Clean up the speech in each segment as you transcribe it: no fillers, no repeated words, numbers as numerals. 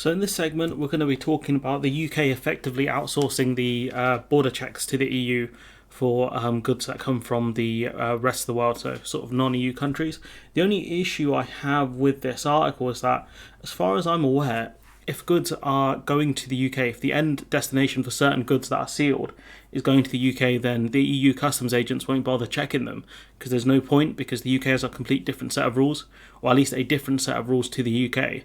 So in this segment, we're going to be talking about the UK effectively outsourcing the border checks to the EU for goods that come from the rest of the world, so sort of non-EU countries. The only issue I have with this article is that, as far as I'm aware, if goods are going to the UK, if the end destination for certain goods that are sealed is going to the UK, then the EU customs agents won't bother checking them because there's no point, because the UK has a complete different set of rules, or at least a different set of rules to the UK.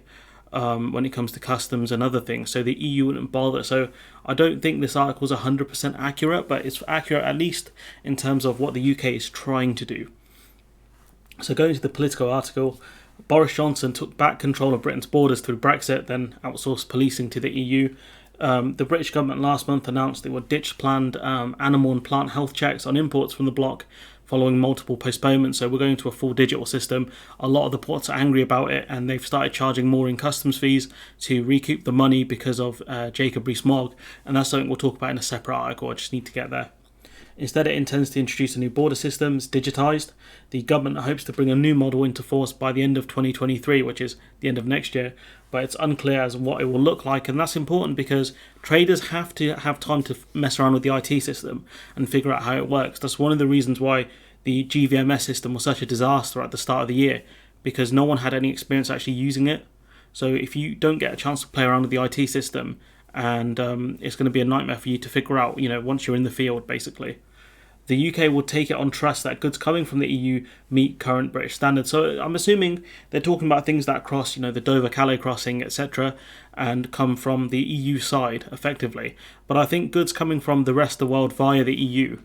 When it comes to customs and other things, so the EU wouldn't bother. So I don't think this article is 100% accurate, but it's accurate at least in terms of what the UK is trying to do. So going to the Politico article, Boris Johnson took back control of Britain's borders through Brexit, then outsourced policing to the EU. The British government last month announced they would ditch planned animal and plant health checks on imports from the bloc following multiple postponements. So we're going to a full digital system. A lot of the ports are angry about it, and they've started charging more in customs fees to recoup the money because of Jacob Rees-Mogg, and that's something we'll talk about in a separate article. I just need to get there. Instead, it intends to introduce a new border system, digitised. The government hopes to bring a new model into force by the end of 2023, which is the end of next year, but it's unclear as what it will look like, and that's important because traders have to have time to mess around with the IT system and figure out how it works. That's one of the reasons why the GVMS system was such a disaster at the start of the year, because no one had any experience actually using it. So if you don't get a chance to play around with the IT system, and it's going to be a nightmare for you to figure out, once you're in the field, basically. The UK will take it on trust that goods coming from the EU meet current British standards. So I'm assuming they're talking about things that cross, the Dover-Calais crossing, etc., and come from the EU side, effectively. But I think goods coming from the rest of the world via the EU,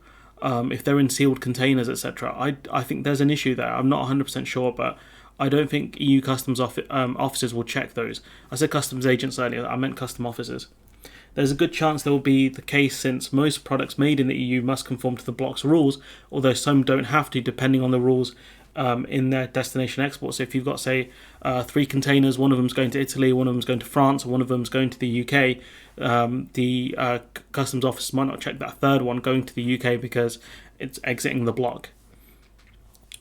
if they're in sealed containers, etc., I think there's an issue there. I'm not 100% sure, but I don't think EU customs officers will check those. I said customs agents earlier, I meant custom officers. There's a good chance there will be the case, since most products made in the EU must conform to the bloc's rules, although some don't have to, depending on the rules in their destination export. So if you've got, say, 3 containers, one of them's going to Italy, one of them's going to France, and one of them's going to the UK, the customs office might not check that third one going to the UK because it's exiting the bloc.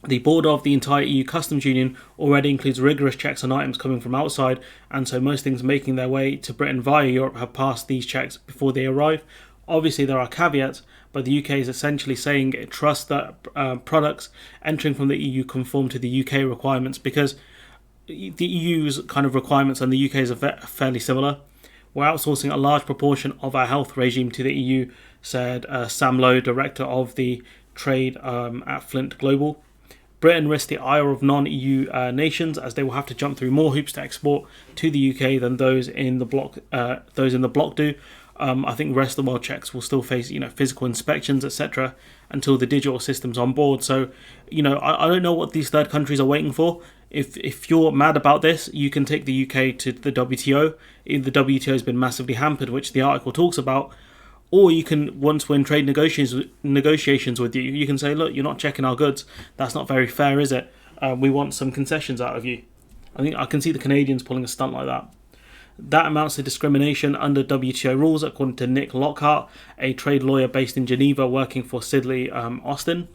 The border of the entire EU customs union already includes rigorous checks on items coming from outside, and so most things making their way to Britain via Europe have passed these checks before they arrive. Obviously there are caveats, but the UK is essentially saying it trusts that products entering from the EU conform to the UK requirements, because the EU's kind of requirements and the UK's are fairly similar. We're outsourcing a large proportion of our health regime to the EU, said Sam Lowe, director of the trade at Flint Global. Britain risks the ire of non-EU nations, as they will have to jump through more hoops to export to the UK than those in the bloc do. I think the rest of the world checks will still face physical inspections, etc., until the digital system's on board. So I don't know what these third countries are waiting for. If you're mad about this, you can take the UK to the WTO. The WTO has been massively hampered, which the article talks about. Or you can, once we're in trade negotiations with you, you can say, look, you're not checking our goods. That's not very fair, is it? We want some concessions out of you. I think I can see the Canadians pulling a stunt like that. That amounts to discrimination under WTO rules, according to Nick Lockhart, a trade lawyer based in Geneva working for Sidley Austin.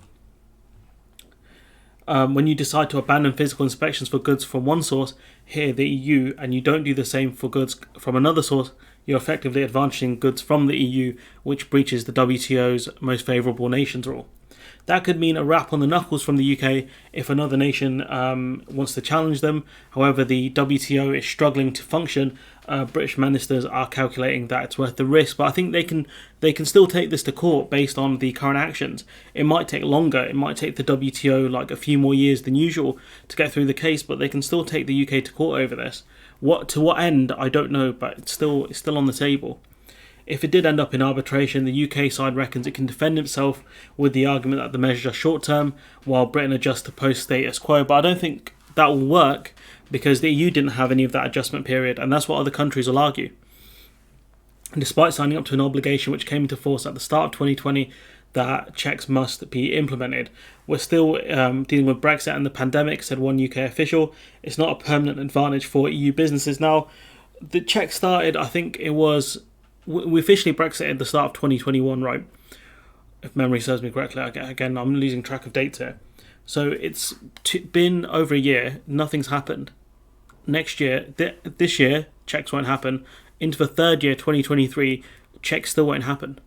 When you decide to abandon physical inspections for goods from one source, here the EU, and you don't do the same for goods from another source, you're effectively advantaging goods from the EU, which breaches the WTO's most favourable nations rule. That could mean a rap on the knuckles from the UK if another nation wants to challenge them. However, the WTO is struggling to function. British ministers are calculating that it's worth the risk, but I think they can still take this to court based on the current actions. It might take longer. It might take the WTO like a few more years than usual to get through the case, but they can still take the UK to court over this. To what end, I don't know, but it's still on the table. If it did end up in arbitration, the UK side reckons it can defend itself with the argument that the measures are short-term, while Britain adjusts to post-status quo. But I don't think that will work, because the EU didn't have any of that adjustment period, and that's what other countries will argue. And despite signing up to an obligation which came into force at the start of 2020, that checks must be implemented. We're still dealing with Brexit and the pandemic, said one UK official. It's not a permanent advantage for EU businesses. Now, the check started, I think it was... We officially Brexited at the start of 2021, right? If memory serves me correctly. Again, I'm losing track of dates here. So it's been over a year. Nothing's happened. Next year, this year, checks won't happen. Into the third year, 2023, checks still won't happen.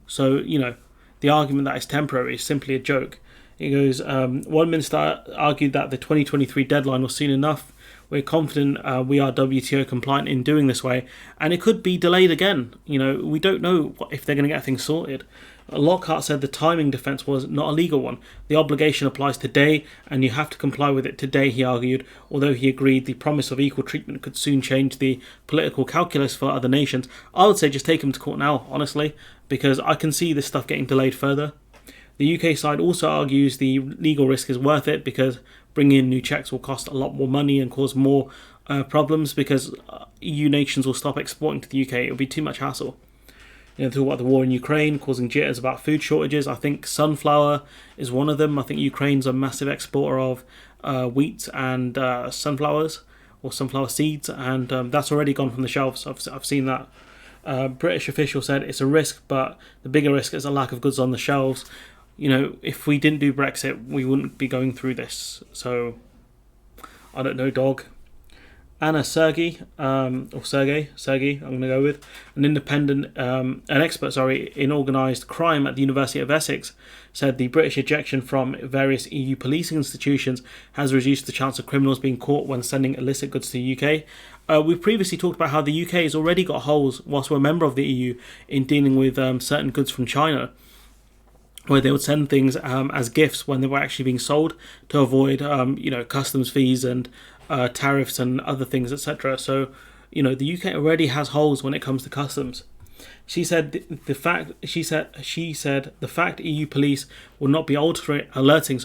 So, the argument that it's temporary is simply a joke. It goes, one minister argued that the 2023 deadline was soon enough. We're confident we are WTO compliant in doing this way, and it could be delayed again. We don't know if they're going to get things sorted. Lockhart said the timing defence was not a legal one. The obligation applies today, and you have to comply with it today, he argued, although he agreed the promise of equal treatment could soon change the political calculus for other nations. I would say just take him to court now, honestly, because I can see this stuff getting delayed further. The UK side also argues the legal risk is worth it because bringing in new checks will cost a lot more money and cause more problems because EU nations will stop exporting to the UK. It will be too much hassle. Talk about the war in Ukraine causing jitters about food shortages. I think sunflower is one of them. I think Ukraine's a massive exporter of wheat and sunflowers or sunflower seeds, and that's already gone from the shelves. I've seen that. British official said it's a risk, but the bigger risk is a lack of goods on the shelves. If we didn't do Brexit, we wouldn't be going through this. So, I don't know, dog. Anna Sergey, I'm going to go with, an expert in organised crime at the University of Essex, said the British ejection from various EU policing institutions has reduced the chance of criminals being caught when sending illicit goods to the UK. We've previously talked about how the UK has already got holes, whilst we're a member of the EU, in dealing with certain goods from China, where they would send things as gifts when they were actually being sold to avoid, customs fees and tariffs and other things, etc. So, the UK already has holes when it comes to customs. She said the fact EU police will not be alerting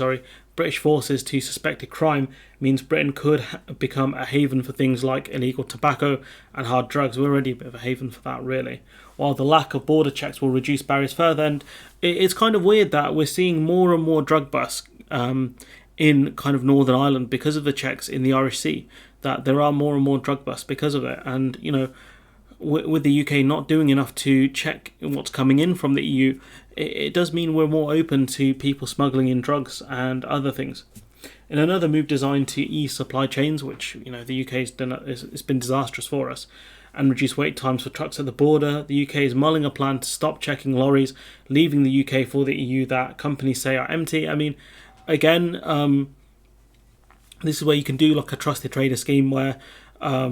British forces to suspected crime means Britain could become a haven for things like illegal tobacco and hard drugs. We're already a bit of a haven for that, really. While the lack of border checks will reduce barriers further, and it's kind of weird that we're seeing more and more drug busts in kind of Northern Ireland because of the checks in the Irish Sea, that there are more and more drug busts because of it. And, with the UK not doing enough to check what's coming in from the EU, it does mean we're more open to people smuggling in drugs and other things. In another move designed to ease supply chains, which, the UK has done, it's been disastrous for us, and reduce wait times for trucks at the border, the UK is mulling a plan to stop checking lorries leaving the UK for the EU that companies say are empty. I mean, again, this is where you can do like a trusted trader scheme where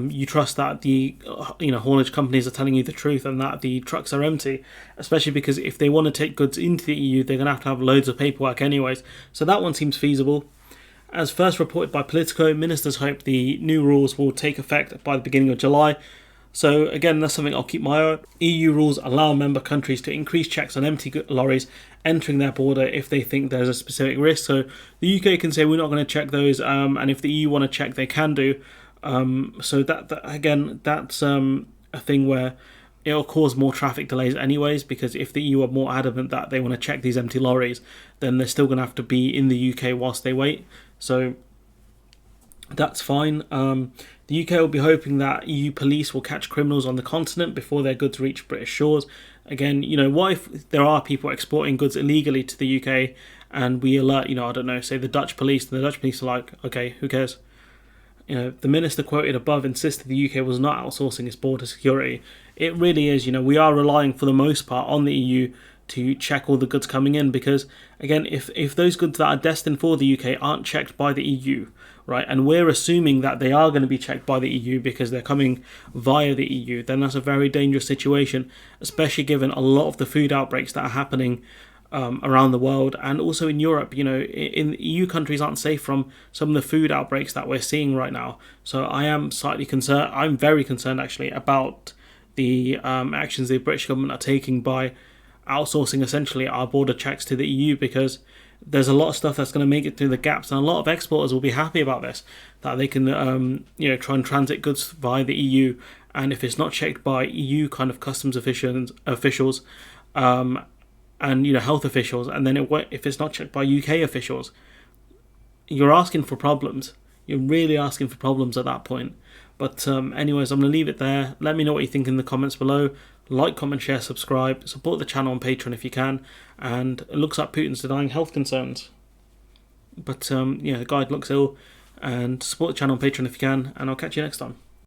you trust that the haulage companies are telling you the truth and that the trucks are empty, especially because if they want to take goods into the EU, they're going to have loads of paperwork anyways. So that one seems feasible. As first reported by Politico, ministers hope the new rules will take effect by the beginning of July. So again, that's something I'll keep my eye on. EU rules allow member countries to increase checks on empty lorries entering their border if they think there's a specific risk. So the UK can say we're not going to check those, and if the EU want to check, they can do. So that's a thing where it'll cause more traffic delays anyways, because if the EU are more adamant that they want to check these empty lorries, then they're still going to have to be in the UK whilst they wait. So that's fine. The UK will be hoping that EU police will catch criminals on the continent before their goods reach British shores. Again, what if there are people exporting goods illegally to the UK and we alert, say the Dutch police, and the Dutch police are like, okay, who cares? The minister quoted above insisted the UK was not outsourcing its border security. It really is. We are relying for the most part on the EU to check all the goods coming in, because again, if those goods that are destined for the UK aren't checked by the EU, right, and we're assuming that they are going to be checked by the EU because they're coming via the EU, then that's a very dangerous situation, especially given a lot of the food outbreaks that are happening around the world, and also in Europe. In EU countries aren't safe from some of the food outbreaks that we're seeing right now. So I am slightly concerned. I'm very concerned actually about the actions the British government are taking by outsourcing essentially our border checks to the EU, because there's a lot of stuff that's going to make it through the gaps, and a lot of exporters will be happy about this, that they can try and transit goods via the EU, and if it's not checked by EU kind of customs officials and health officials, and then if it's not checked by UK officials, you're asking for problems. You're really asking for problems at that point. But anyways, I'm going to leave it there. Let me know what you think in the comments below. Like, comment, share, subscribe. Support the channel on Patreon if you can. And it looks like Putin's denying health concerns. But the guy looks ill. And support the channel on Patreon if you can. And I'll catch you next time.